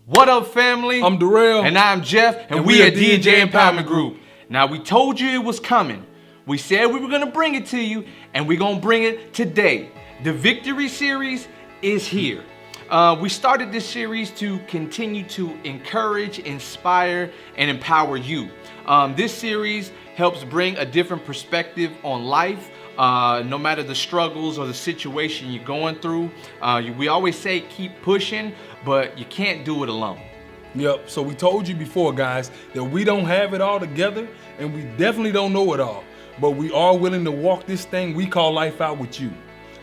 What up, family? I'm Darrell. And I'm Jeff, and we are DJ Empowerment Group. Now, we told you it was coming. We said we were going to bring it to you, and we're going to bring it today. The Victory Series is here. We started this series to continue to encourage, inspire, and empower you. This series helps bring a different perspective on life, no matter the struggles or the situation you're going through. We always say keep pushing, but you can't do it alone. Yep, so we told you before, guys, that we don't have it all together, and we definitely don't know it all, but we are willing to walk this thing we call life out with you.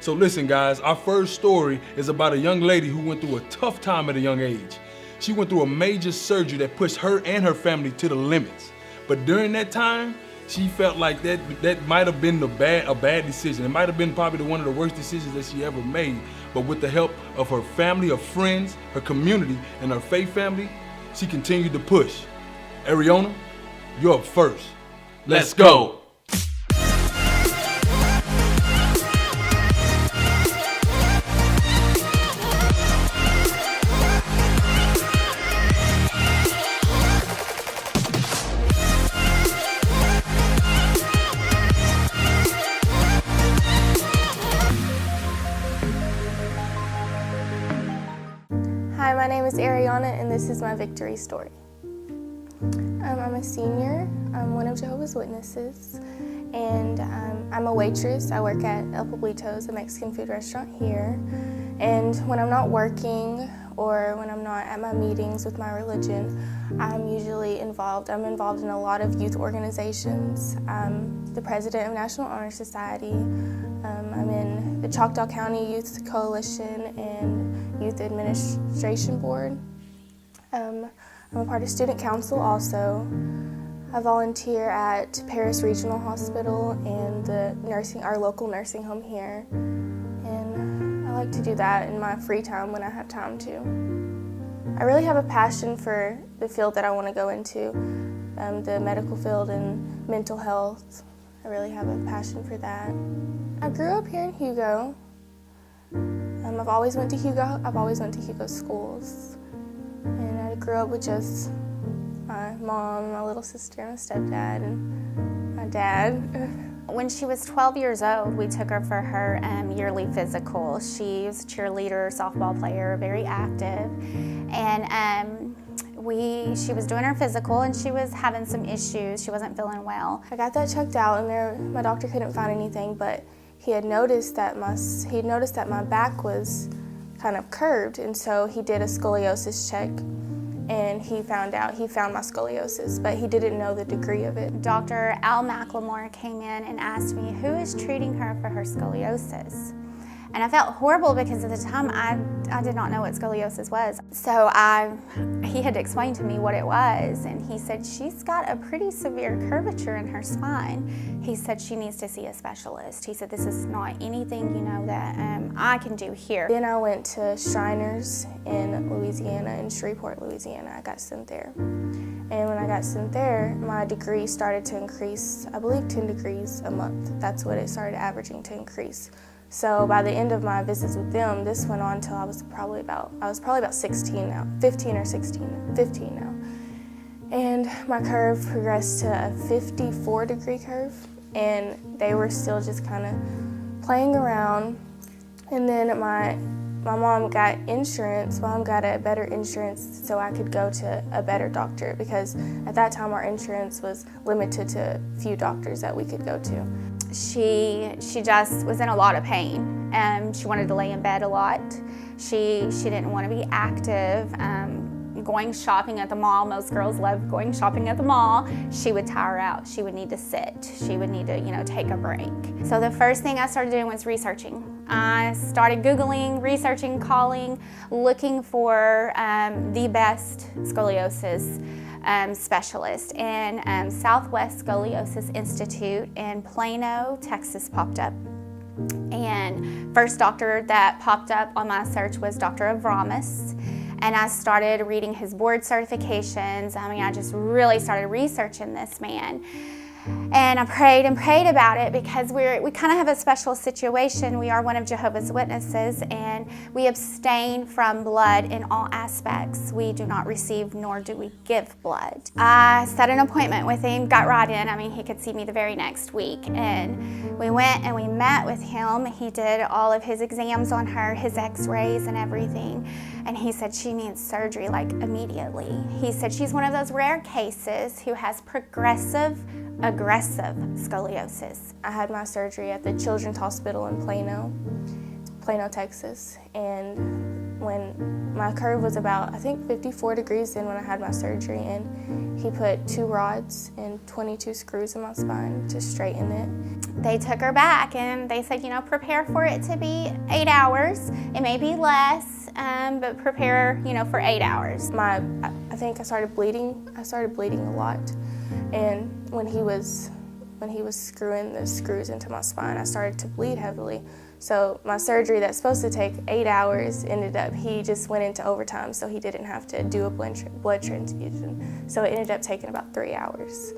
So listen, guys, our first story is about a young lady who went through a tough time at a young age. She went through a major surgery that pushed her and her family to the limits. But during that time, she felt like that might have been a bad decision. It might have been probably one of the worst decisions that she ever made. But with the help of her family, her friends, her community, and her faith family, she continued to push. Ayreona, you're up first. Let's go. Hi, my name is Ayreona, and this is my victory story. I'm a senior, I'm one of Jehovah's Witnesses, and I'm a waitress. I work at El Pueblito's, a Mexican food restaurant here. And when I'm not working or when I'm not at my meetings with my religion, I'm usually involved. I'm involved in a lot of youth organizations. I'm the president of National Honor Society. I'm in the Choctaw County Youth Coalition and Youth Administration Board. I'm a part of Student Council also. I volunteer at Paris Regional Hospital and our local nursing home here. And I like to do that in my free time when I have time to. I really have a passion for the field that I want to go into, the medical field and mental health. I really have a passion for that. I grew up here in Hugo. I've always went to Hugo schools. And I grew up with just my mom, my little sister, my stepdad, and my dad. When she was 12 years old, we took her for her yearly physical. She was a cheerleader, softball player, very active. And she was doing her physical and she was having some issues. She wasn't feeling well. I got that checked out and my doctor couldn't find anything, but he had noticed that my back was kind of curved, and so he did a scoliosis check and he found my scoliosis, but he didn't know the degree of it. Dr. Al McLemore came in and asked me who is treating her for her scoliosis. And I felt horrible because at the time I did not know what scoliosis was. So he had explained to me what it was, and he said she's got a pretty severe curvature in her spine. He said she needs to see a specialist. He said this is not anything that I can do here. Then I went to Shriners in Louisiana, in Shreveport, Louisiana. I got sent there. And when I got sent there, my degree started to increase, I believe 10 degrees a month. That's what it started averaging to increase. So by the end of my visits with them, this went on until I was probably about 16 now, 15 or 16, 15 now. And my curve progressed to a 54-degree curve, and they were still just kind of playing around. And then my mom got insurance. Mom got a better insurance so I could go to a better doctor, because at that time our insurance was limited to a few doctors that we could go to. She just was in a lot of pain. She wanted to lay in bed a lot. She didn't want to be active. Going shopping at the mall, most girls love going shopping at the mall. She would tire out. She would need to sit. She would need to, take a break. So the first thing I started doing was researching. I started Googling, researching, calling, looking for the best scoliosis specialist, and Southwest Scoliosis Institute in Plano, Texas popped up. And first doctor that popped up on my search was Dr. Avramis. And I started reading his board certifications. I just really started researching this man. And I prayed and prayed about it because we kind of have a special situation. We are one of Jehovah's Witnesses, and we abstain from blood in all aspects. We do not receive nor do we give blood. I set an appointment with him, got right in. I mean, he could see me the very next week. And we went and we met with him. He did all of his exams on her, his x-rays and everything. And he said she needs surgery like immediately. He said she's one of those rare cases who has progressive aggressive scoliosis. I had my surgery at the Children's Hospital in Plano, Texas, and when my curve was about, I think 54 degrees in when I had my surgery, and he put 2 rods and 22 screws in my spine to straighten it. They took her back and they said, prepare for it to be 8 hours. It may be less, but prepare, for 8 hours. I think I started bleeding. I started bleeding a lot. And when he was screwing the screws into my spine, I started to bleed heavily. So my surgery that's supposed to take 8 hours he just went into overtime, so he didn't have to do a blood transfusion. So it ended up taking about 3 hours.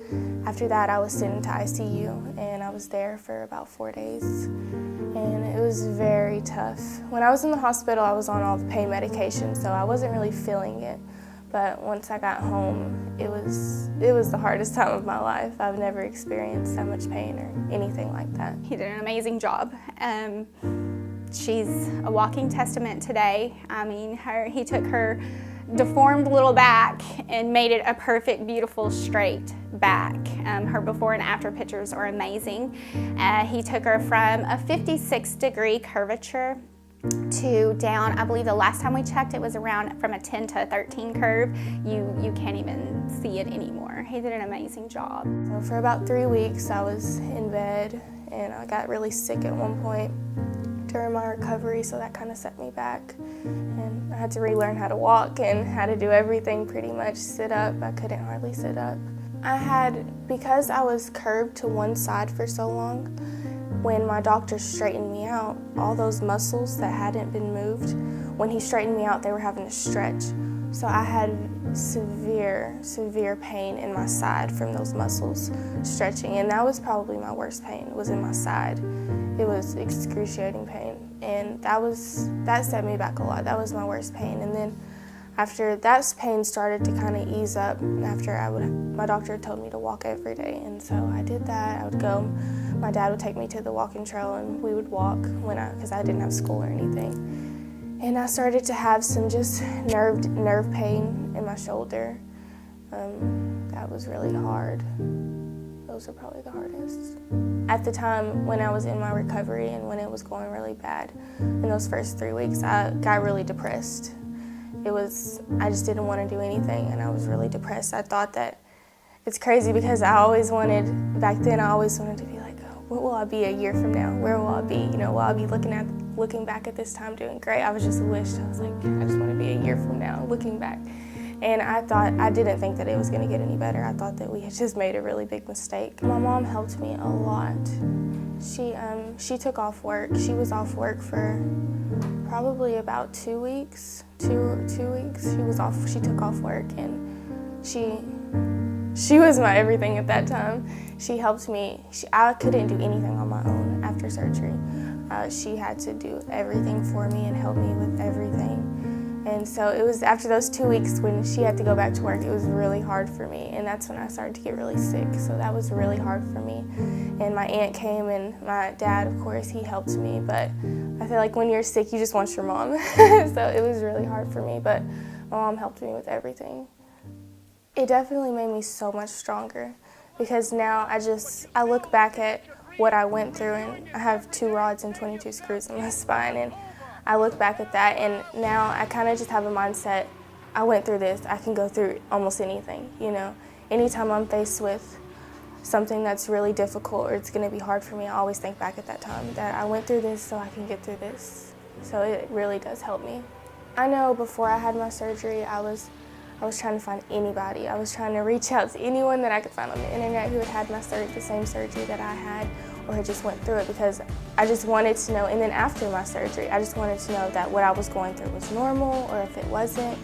After that, I was sent into ICU, and I was there for about 4 days. And it was very tough. When I was in the hospital, I was on all the pain medication, so I wasn't really feeling it. But once I got home, it was the hardest time of my life. I've never experienced that much pain or anything like that. He did an amazing job. She's a walking testament today. I mean, he took her deformed little back and made it a perfect, beautiful, straight back. Her before and after pictures are amazing. He took her from a 56-degree curvature to down, I believe the last time we checked, it was around from a 10 to a 13 curve. You can't even see it anymore. He did an amazing job. So for about 3 weeks, I was in bed, and I got really sick at one point during my recovery, so that kind of set me back. And I had to relearn how to walk and how to do everything pretty much. Sit up, I couldn't hardly sit up. Because I was curved to one side for so long, when my doctor straightened me out, all those muscles that hadn't been moved, when he straightened me out, they were having to stretch. So I had severe, severe pain in my side from those muscles stretching, and that was probably my worst pain, was in my side. It was excruciating pain, and that set me back a lot. That was my worst pain. And then after that pain started to kind of ease up, my doctor told me to walk every day, and so I did that. I would go. My dad would take me to the walking trail, and we would walk because I didn't have school or anything. And I started to have some just nerve pain in my shoulder. That was really hard. Those are probably the hardest. At the time when I was in my recovery and when it was going really bad, in those first 3 weeks, I got really depressed. I just didn't want to do anything, and I was really depressed. I thought that it's crazy because back then I always wanted to be like, oh, what will I be a year from now? Where will I be? Will I be looking back at this time doing great? I was just wished. I was like, I just want to be a year from now looking back. And I didn't think that it was going to get any better. I thought that we had just made a really big mistake. My mom helped me a lot. She took off work. She was off work for probably about 2 weeks. 2 weeks. She took off work, and she was my everything at that time. She helped me. I couldn't do anything on my own after surgery. She had to do everything for me and help me with everything. And so it was after those 2 weeks when she had to go back to work, it was really hard for me. And that's when I started to get really sick. So that was really hard for me. And my aunt came, and my dad, of course, he helped me. But I feel like when you're sick, you just want your mom. So it was really hard for me. But my mom helped me with everything. It definitely made me so much stronger, because now I look back at what I went through, and I have 2 rods and 22 screws in my spine, and I look back at that, and now I kind of just have a mindset, I went through this, I can go through almost anything, Anytime I'm faced with something that's really difficult or it's going to be hard for me, I always think back at that time that I went through this so I can get through this. So it really does help me. I know before I had my surgery, I was trying to find anybody. I was trying to reach out to anyone that I could find on the internet who had the same surgery that I had, or had just went through it, because I just wanted to know. And then after my surgery, I just wanted to know that what I was going through was normal, or if it wasn't.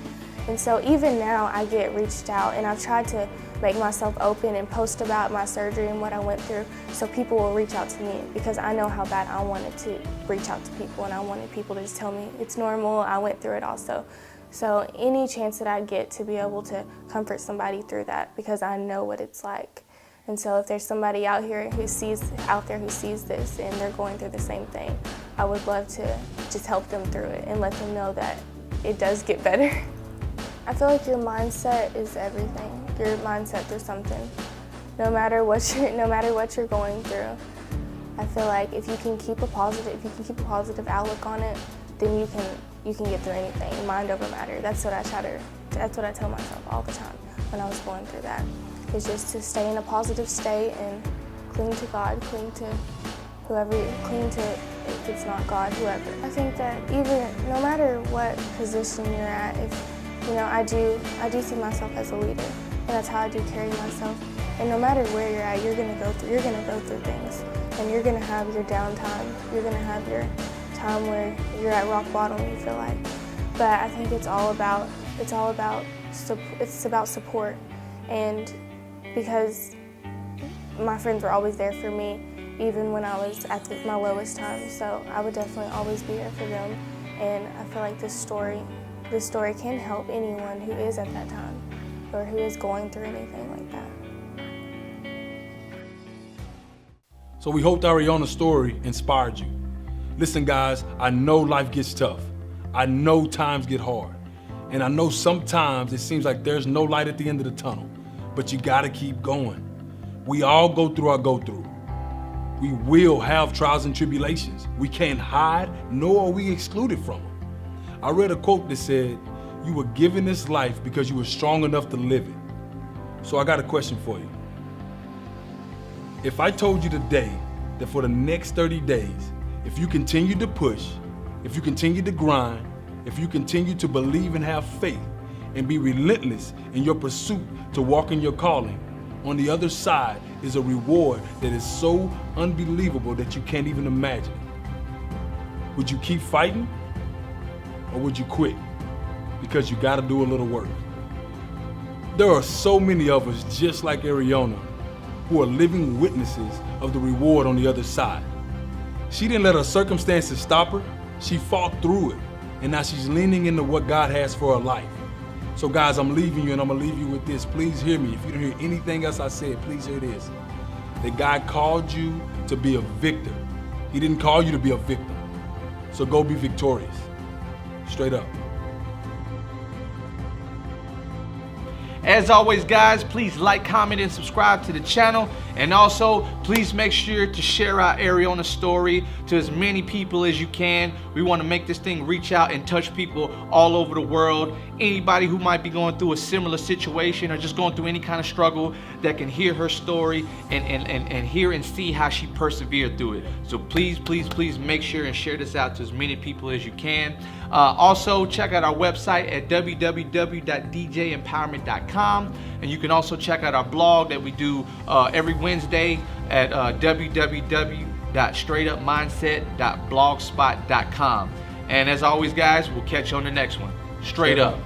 And so even now I get reached out, and I've tried to make myself open and post about my surgery and what I went through so people will reach out to me, because I know how bad I wanted to reach out to people, and I wanted people to just tell me it's normal, I went through it also. So any chance that I get to be able to comfort somebody through that, because I know what it's like. And so if there's somebody out there who sees this and they're going through the same thing, I would love to just help them through it and let them know that it does get better. I feel like your mindset is everything. Your mindset through something. No matter what you're going through, I feel like if you can keep a positive outlook on it, then you can get through anything. Mind over matter. That's what I tell myself all the time when I was going through that. It's just to stay in a positive state and cling to God, cling to if it's not God, whoever. I think that even no matter what position you're at, I do see myself as a leader, and that's how I do carry myself. And no matter where you're at, you're gonna go through things, and you're gonna have your downtime. You're gonna have your time where you're at rock bottom, you feel like. But I think it's about support, and because my friends were always there for me, even when I was at my lowest time. So I would definitely always be there for them. And I feel like this story can help anyone who is at that time or who is going through anything like that. So we hope the Ayreona story inspired you. Listen, guys, I know life gets tough. I know times get hard. And I know sometimes it seems like there's no light at the end of the tunnel, but you gotta keep going. We all go through our go-through. We will have trials and tribulations. We can't hide, nor are we excluded from them. I read a quote that said, "You were given this life because you were strong enough to live it." So I got a question for you. If I told you today that for the next 30 days, if you continue to push, if you continue to grind, if you continue to believe and have faith and be relentless in your pursuit to walk in your calling, on the other side is a reward that is so unbelievable that you can't even imagine it. Would you keep fighting, or would you quit? Because you gotta do a little work. There are so many of us just like Ayreona who are living witnesses of the reward on the other side. She didn't let her circumstances stop her. She fought through it, and now she's leaning into what God has for her life. So guys, I'm leaving you, and I'm gonna leave you with this. Please hear me. If you don't hear anything else I said, please hear this. That God called you to be a victor. He didn't call you to be a victim. So go be victorious. Straight up. As always, guys, please like, comment, and subscribe to the channel. And also, please make sure to share our Ayreona story to as many people as you can. We want to make this thing reach out and touch people all over the world. Anybody who might be going through a similar situation or just going through any kind of struggle that can hear her story and hear and see how she persevered through it. So please, please, please make sure and share this out to as many people as you can. Also, check out our website at www.djempowerment.com, and you can also check out our blog that we do every Wednesday at www.straightupmindset.blogspot.com. And as always, guys, we'll catch you on the next one. Straight up.